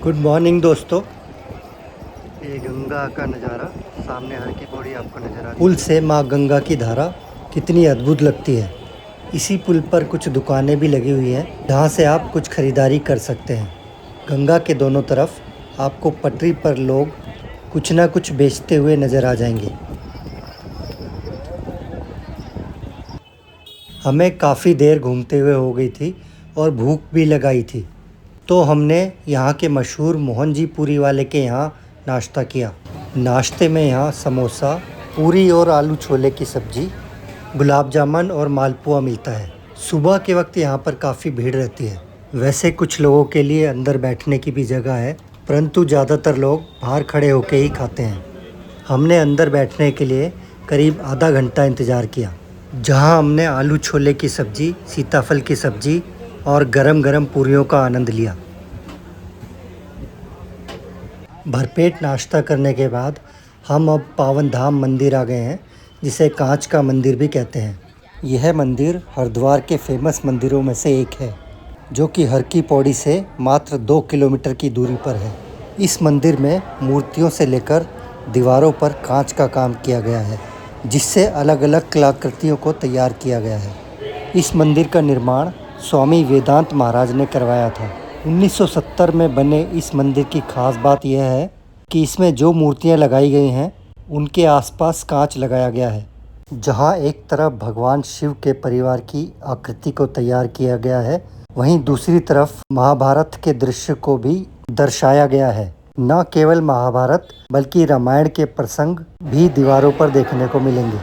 Good morning दोस्तों। ये गंगा का नज़ारा सामने हर की पौड़ी आपको नज़र आ रही है। पुल से माँ गंगा की धारा कितनी अद्भुत लगती है। इसी पुल पर कुछ दुकानें भी लगी हुई हैं जहाँ से आप कुछ खरीदारी कर सकते हैं। गंगा के दोनों तरफ आपको पटरी पर लोग कुछ ना कुछ बेचते हुए नज़र आ जाएंगे। हमें काफ़ी देर घूमते हुए हो गई थी और भूख भी लगाई थी, तो हमने यहाँ के मशहूर मोहन जी पूरी वाले के यहाँ नाश्ता किया। नाश्ते में यहाँ समोसा, पूरी और आलू छोले की सब्ज़ी, गुलाब जामुन और मालपुआ मिलता है। सुबह के वक्त यहाँ पर काफ़ी भीड़ रहती है। वैसे कुछ लोगों के लिए अंदर बैठने की भी जगह है, परंतु ज़्यादातर लोग बाहर खड़े होकर ही खाते हैं। हमने अंदर बैठने के लिए करीब आधा घंटा इंतज़ार किया, जहाँ हमने आलू छोले की सब्ज़ी, सीताफल की सब्ज़ी और गरम गरम पूरियों का आनंद लिया। भरपेट नाश्ता करने के बाद हम अब पावन धाम मंदिर आ गए हैं, जिसे कांच का मंदिर भी कहते हैं। यह मंदिर हरिद्वार के फेमस मंदिरों में से एक है, जो कि हर की पौड़ी से मात्र 2 किलोमीटर की दूरी पर है। इस मंदिर में मूर्तियों से लेकर दीवारों पर कांच का काम किया गया है, जिससे अलग अलग कलाकृतियों को तैयार किया गया है। इस मंदिर का निर्माण स्वामी वेदांत महाराज ने करवाया था। 1970 में बने इस मंदिर की खास बात यह है कि इसमें जो मूर्तियां लगाई गई हैं उनके आसपास कांच लगाया गया है। जहां एक तरफ भगवान शिव के परिवार की आकृति को तैयार किया गया है, वहीं दूसरी तरफ महाभारत के दृश्य को भी दर्शाया गया है। न केवल महाभारत बल्कि रामायण के प्रसंग भी दीवारों पर देखने को मिलेंगे।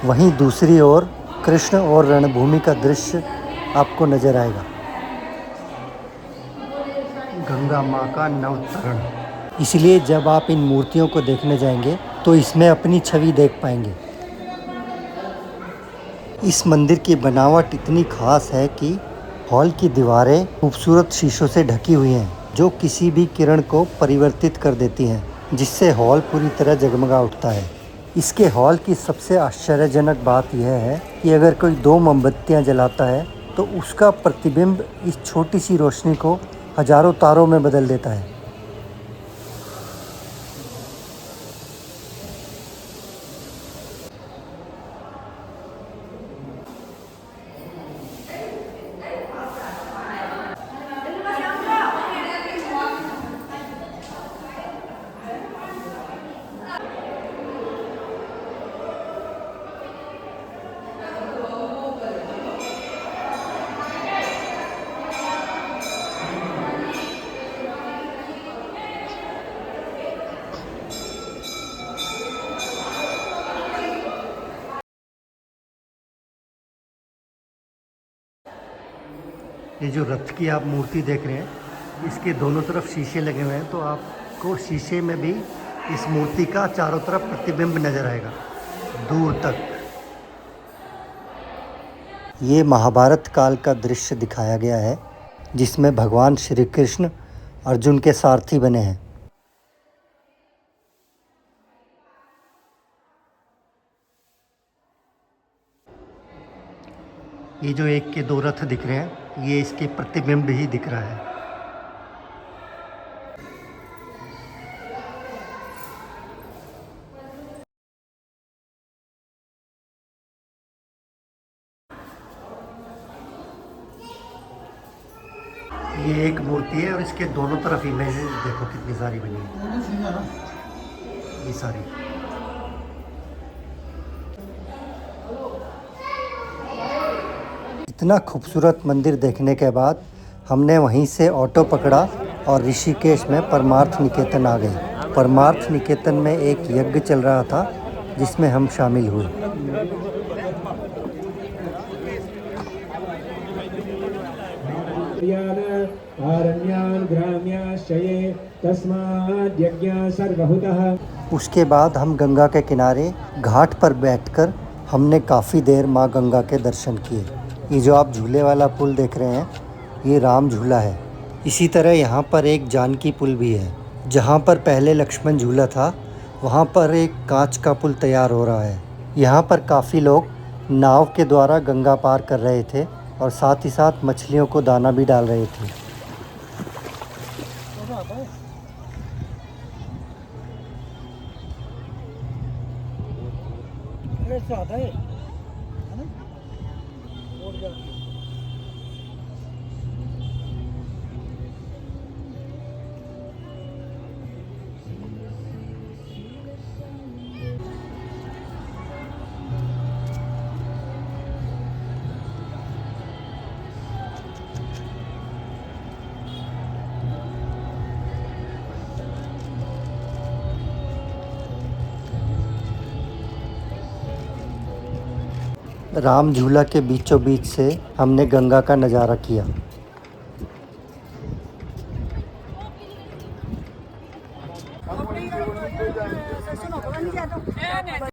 वहीं दूसरी ओर कृष्ण और रणभूमि का दृश्य आपको नजर आएगा। गंगा माँ का नवतरण, इसलिए जब आप इन मूर्तियों को देखने जाएंगे तो इसमें अपनी छवि देख पाएंगे। इस मंदिर की बनावट इतनी खास है कि हॉल की दीवारें खूबसूरत शीशों से ढकी हुई हैं, जो किसी भी किरण को परिवर्तित कर देती हैं, जिससे हॉल पूरी तरह जगमगा उठता है। इसके हॉल की सबसे आश्चर्यजनक बात यह है कि अगर कोई 2 मोमबत्तियाँ जलाता है तो उसका प्रतिबिंब इस छोटी सी रोशनी को हजारों तारों में बदल देता है। ये जो रथ की आप मूर्ति देख रहे हैं, इसके दोनों तरफ शीशे लगे हुए हैं, तो आपको शीशे में भी इस मूर्ति का चारों तरफ प्रतिबिंब नजर आएगा दूर तक। ये महाभारत काल का दृश्य दिखाया गया है, जिसमें भगवान श्री कृष्ण अर्जुन के सारथी बने हैं। ये जो एक के 2 रथ दिख रहे हैं, ये इसके प्रतिबिंब ही दिख रहा है। ये एक मूर्ति है और इसके दोनों तरफ इमेजेस देखो कितनी सारी बनी है, ये सारी। इतना खूबसूरत मंदिर देखने के बाद हमने वहीं से ऑटो पकड़ा और ऋषिकेश में परमार्थ निकेतन आ गए। परमार्थ निकेतन में एक यज्ञ चल रहा था, जिसमें हम शामिल हुए। उसके बाद हम गंगा के किनारे घाट पर बैठकर हमने काफ़ी देर माँ गंगा के दर्शन किए। ये जो आप झूले वाला पुल देख रहे हैं, ये राम झूला है। इसी तरह यहाँ पर एक जानकी पुल भी है। जहाँ पर पहले लक्ष्मण झूला था, वहाँ पर एक कांच का पुल तैयार हो रहा है। यहाँ पर काफ़ी लोग नाव के द्वारा गंगा पार कर रहे थे और साथ ही साथ मछलियों को दाना भी डाल रहे थे। से आता है ना? और क्या? राम झूला के बीचों बीच से हमने गंगा का नज़ारा किया।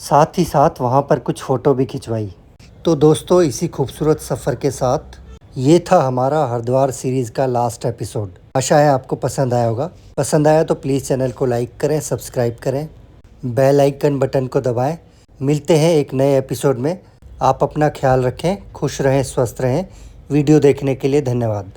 साथ ही साथ वहाँ पर कुछ फ़ोटो भी खिंचवाई। तो दोस्तों, इसी खूबसूरत सफ़र के साथ ये था हमारा हरिद्वार सीरीज़ का लास्ट एपिसोड। आशा है आपको पसंद आया होगा। पसंद आया तो प्लीज़ चैनल को लाइक करें, सब्सक्राइब करें, बेल आइकन बटन को दबाएं। मिलते हैं एक नए एपिसोड में। आप अपना ख्याल रखें, खुश रहें, स्वस्थ रहें। वीडियो देखने के लिए धन्यवाद।